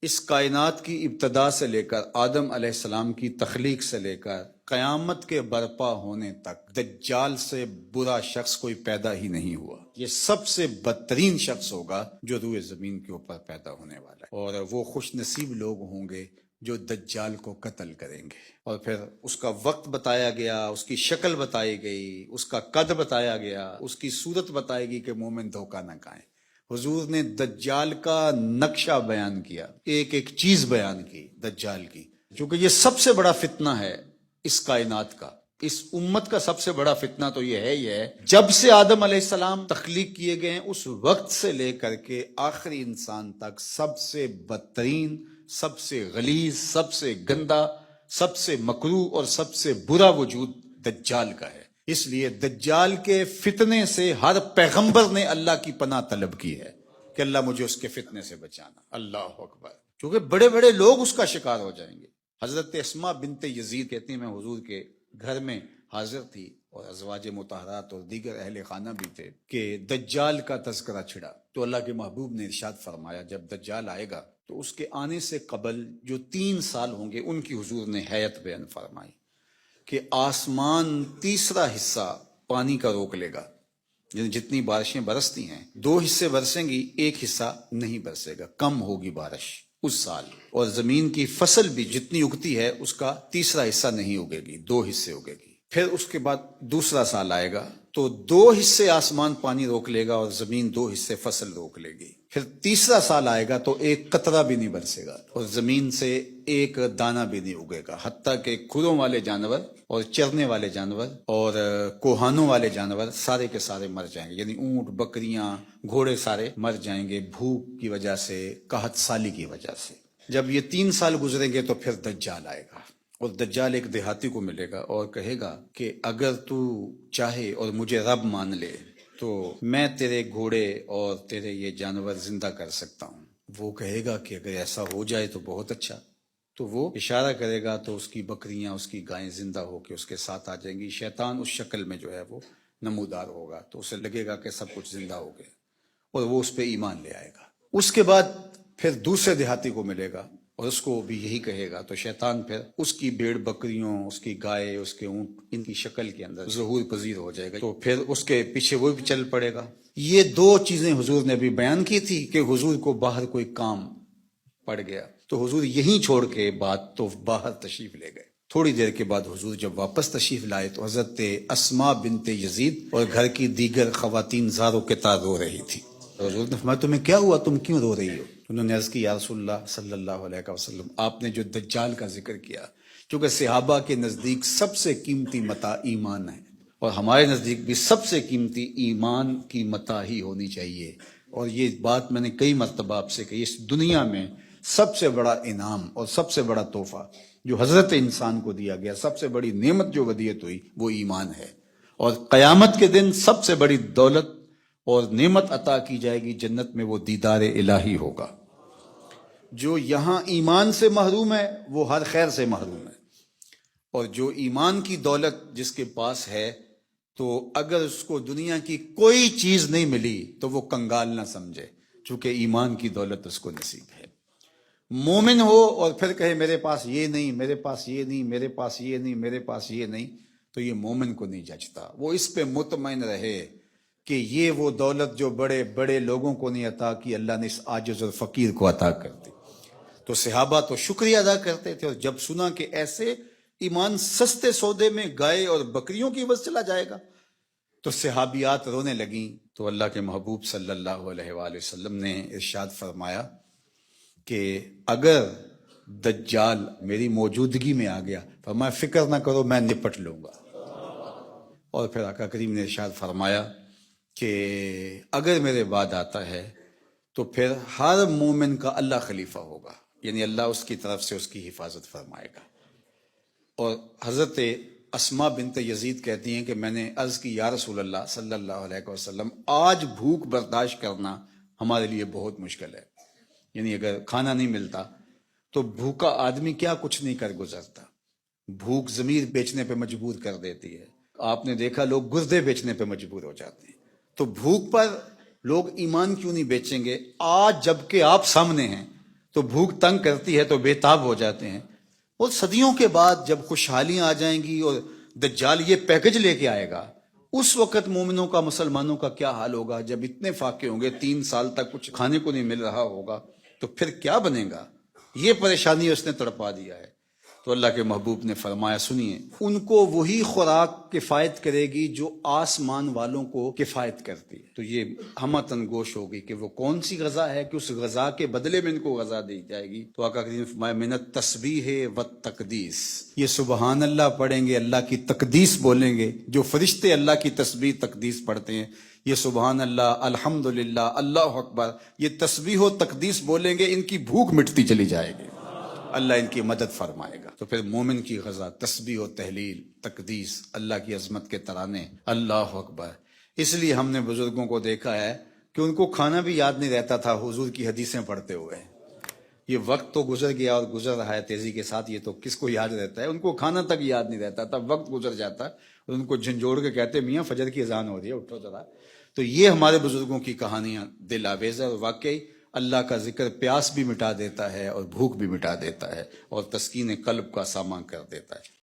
اس کائنات کی ابتدا سے لے کر آدم علیہ السلام کی تخلیق سے لے کر قیامت کے برپا ہونے تک دجال سے برا شخص کوئی پیدا ہی نہیں ہوا۔ یہ سب سے بدترین شخص ہوگا جو روئے زمین کے اوپر پیدا ہونے والا ہے، اور وہ خوش نصیب لوگ ہوں گے جو دجال کو قتل کریں گے۔ اور پھر اس کا وقت بتایا گیا، اس کی شکل بتائی گئی، اس کا قد بتایا گیا، اس کی صورت بتائی گئی کہ مومن دھوکہ نہ کھائیں۔ حضور نے دجال کا نقشہ بیان کیا، ایک ایک چیز بیان کی دجال کی، چونکہ یہ سب سے بڑا فتنہ ہے اس کائنات کا۔ اس امت کا سب سے بڑا فتنہ تو یہ ہے جب سے آدم علیہ السلام تخلیق کیے گئے ہیں اس وقت سے لے کر کے آخری انسان تک سب سے بدترین، سب سے غلیظ، سب سے گندا، سب سے مکروہ اور سب سے برا وجود دجال کا ہے۔ اس لیے دجال کے فتنے سے ہر پیغمبر نے اللہ کی پناہ طلب کی ہے کہ اللہ مجھے اس کے فتنے سے بچانا۔ اللہ اکبر، کیونکہ بڑے بڑے لوگ اس کا شکار ہو جائیں گے۔ حضرت اسماء بنت یزید کہتی ہیں میں حضور کے گھر میں حاضر تھی اور ازواج مطہرات اور دیگر اہل خانہ بھی تھے کہ دجال کا تذکرہ چھڑا، تو اللہ کے محبوب نے ارشاد فرمایا جب دجال آئے گا تو اس کے آنے سے قبل جو 3 سال ہوں گے ان کی حضور نے حیت بیان فرمائی کہ آسمان تیسرا حصہ پانی کا روک لے گا، یعنی جتنی بارشیں برستی ہیں 2 حصے برسیں گی، 1 حصہ نہیں برسے گا، کم ہوگی بارش اس سال، اور زمین کی فصل بھی جتنی اگتی ہے اس کا تیسرا حصہ نہیں اگے گی، 2 حصے اگے گی۔ پھر اس کے بعد دوسرا سال آئے گا تو 2 حصے آسمان پانی روک لے گا اور زمین 2 حصے فصل روک لے گی۔ پھر تیسرا سال آئے گا تو 1 قطرہ بھی نہیں برسے گا اور زمین سے 1 دانہ بھی نہیں اگے گا، حتیٰ کہ کھروں والے جانور اور چرنے والے جانور اور کوہانوں والے جانور سارے کے سارے مر جائیں گے، یعنی اونٹ، بکریاں، گھوڑے سارے مر جائیں گے بھوک کی وجہ سے، قحط سالی کی وجہ سے۔ جب یہ 3 سال گزریں گے تو پھر دجال آئے گا، اور دجال ایک دیہاتی کو ملے گا اور کہے گا کہ اگر تو چاہے اور مجھے رب مان لے تو میں تیرے گھوڑے اور تیرے یہ جانور زندہ کر سکتا ہوں۔ وہ کہے گا کہ اگر ایسا ہو جائے تو بہت اچھا، تو وہ اشارہ کرے گا تو اس کی بکریاں، اس کی گائیں زندہ ہو کے اس کے ساتھ آ جائیں گی۔ شیطان اس شکل میں جو ہے وہ نمودار ہوگا تو اسے لگے گا کہ سب کچھ زندہ ہو گیا اور وہ اس پہ ایمان لے آئے گا۔ اس کے بعد پھر دوسرے دیہاتی کو ملے گا اور اس کو بھی یہی کہے گا، تو شیطان پھر اس کی بھیڑ بکریوں، اس کی گائے، اس کے اونٹ، ان کی شکل کے اندر ظہور پذیر ہو جائے گا، تو پھر اس کے پیچھے وہ بھی چل پڑے گا۔ یہ 2 چیزیں حضور نے ابھی بیان کی تھی کہ حضور کو باہر کوئی کام پڑ گیا تو حضور یہیں چھوڑ کے بات تو باہر تشریف لے گئے۔ تھوڑی دیر کے بعد حضور جب واپس تشریف لائے تو حضرت اسماء بنت یزید اور گھر کی دیگر خواتین زاروں کے تار رو رہی تھی۔ حضور نے فرمایا تمہیں کیا ہوا، تم کیوں رو رہی ہو؟ انہوں نے عرض کی یا رسول اللہ صلی اللہ علیہ وسلم، آپ نے جو دجال کا ذکر کیا، چونکہ صحابہ کے نزدیک سب سے قیمتی متاع ایمان ہے، اور ہمارے نزدیک بھی سب سے قیمتی ایمان کی متاع ہی ہونی چاہیے، اور یہ بات میں نے کئی مرتبہ آپ سے کہی، اس دنیا میں سب سے بڑا انعام اور سب سے بڑا تحفہ جو حضرت انسان کو دیا گیا، سب سے بڑی نعمت جو ودیعت ہوئی وہ ایمان ہے، اور قیامت کے دن سب سے بڑی دولت اور نعمت عطا کی جائے گی جنت میں، وہ دیدار الہی ہوگا۔ جو یہاں ایمان سے محروم ہے وہ ہر خیر سے محروم ہے، اور جو ایمان کی دولت جس کے پاس ہے تو اگر اس کو دنیا کی کوئی چیز نہیں ملی تو وہ کنگال نہ سمجھے، چونکہ ایمان کی دولت اس کو نصیب ہے۔ مومن ہو اور پھر کہے میرے پاس یہ نہیں، میرے پاس یہ نہیں، میرے پاس یہ نہیں، میرے پاس یہ نہیں، تو یہ مومن کو نہیں جچتا۔ وہ اس پہ مطمئن رہے کہ یہ وہ دولت جو بڑے بڑے لوگوں کو نہیں عطا کی، اللہ نے اس عاجز اور فقیر کو عطا کر دی۔ تو صحابہ تو شکریہ ادا کرتے تھے، اور جب سنا کہ ایسے ایمان سستے سودے میں گائے اور بکریوں کی عوض چلا جائے گا تو صحابیات رونے لگیں، تو اللہ کے محبوب صلی اللہ علیہ وآلہ وسلم نے ارشاد فرمایا کہ اگر دجال میری موجودگی میں آ گیا، فرمایا فکر نہ کرو میں نپٹ لوں گا۔ اور پھر آقا کریم نے ارشاد فرمایا کہ اگر میرے بعد آتا ہے تو پھر ہر مومن کا اللہ خلیفہ ہوگا، یعنی اللہ اس کی طرف سے اس کی حفاظت فرمائے گا۔ اور حضرت اسماء بنت یزید کہتی ہیں کہ میں نے عرض کی یا رسول اللہ صلی اللہ علیہ وسلم، آج بھوک برداشت کرنا ہمارے لیے بہت مشکل ہے، یعنی اگر کھانا نہیں ملتا تو بھوکا آدمی کیا کچھ نہیں کر گزرتا، بھوک ضمیر بیچنے پہ مجبور کر دیتی ہے۔ آپ نے دیکھا لوگ گردے بیچنے پہ مجبور ہو جاتے ہیں، تو بھوک پر لوگ ایمان کیوں نہیں بیچیں گے؟ آج جب کہ آپ سامنے ہیں تو بھوک تنگ کرتی ہے تو بےتاب ہو جاتے ہیں. اور صدیوں کے بعد جب خوشحالیاں آ جائیں گی اور دجال یہ پیکج لے کے آئے گا، اس وقت مومنوں کا، مسلمانوں کا کیا حال ہوگا؟ جب اتنے فاقے ہوں گے، 3 سال تک کچھ کھانے کو نہیں مل رہا ہوگا، تو پھر کیا بنے گا؟ یہ پریشانی اس نے تڑپا دیا ہے. تو اللہ کے محبوب نے فرمایا، سنیے، ان کو وہی خوراک کفایت کرے گی جو آسمان والوں کو کفایت کرتی ہے. تو یہ ہمتن گوش ہوگی کہ وہ کون سی غذا ہے کہ اس غذا کے بدلے میں ان کو غذا دی جائے گی. تو آقا کریم نے فرمایا، من التسبیح والتقدیس، یہ سبحان اللہ پڑھیں گے، اللہ کی تقدیس بولیں گے. جو فرشتے اللہ کی تسبیح تقدیس پڑھتے ہیں، یہ سبحان اللہ، الحمدللہ، اللہ اکبر، یہ تسبیح و تقدیس بولیں گے، ان کی بھوک مٹتی چلی جائے گی، اللہ ان کی مدد فرمائے گا. تو پھر مومن کی غذا تسبیح و تحلیل، تقدیس، اللہ کی عظمت کے ترانے، اللہ اکبر. اس لیے ہم نے بزرگوں کو دیکھا ہے کہ ان کو کھانا بھی یاد نہیں رہتا تھا حضور کی حدیثیں پڑھتے ہوئے. یہ وقت تو گزر گیا اور گزر رہا ہے تیزی کے ساتھ، یہ تو کس کو یاد رہتا ہے؟ ان کو کھانا تک یاد نہیں رہتا تھا، وقت گزر جاتا اور ان کو جھنجھوڑ کے کہتے، میاں فجر کی اذان ہو رہی ہے، اٹھو ذرا. تو یہ ہمارے بزرگوں کی کہانیاں دل آویز ہے، اور واقعی اللہ کا ذکر پیاس بھی مٹا دیتا ہے اور بھوک بھی مٹا دیتا ہے اور تسکین قلب کا سامان کر دیتا ہے.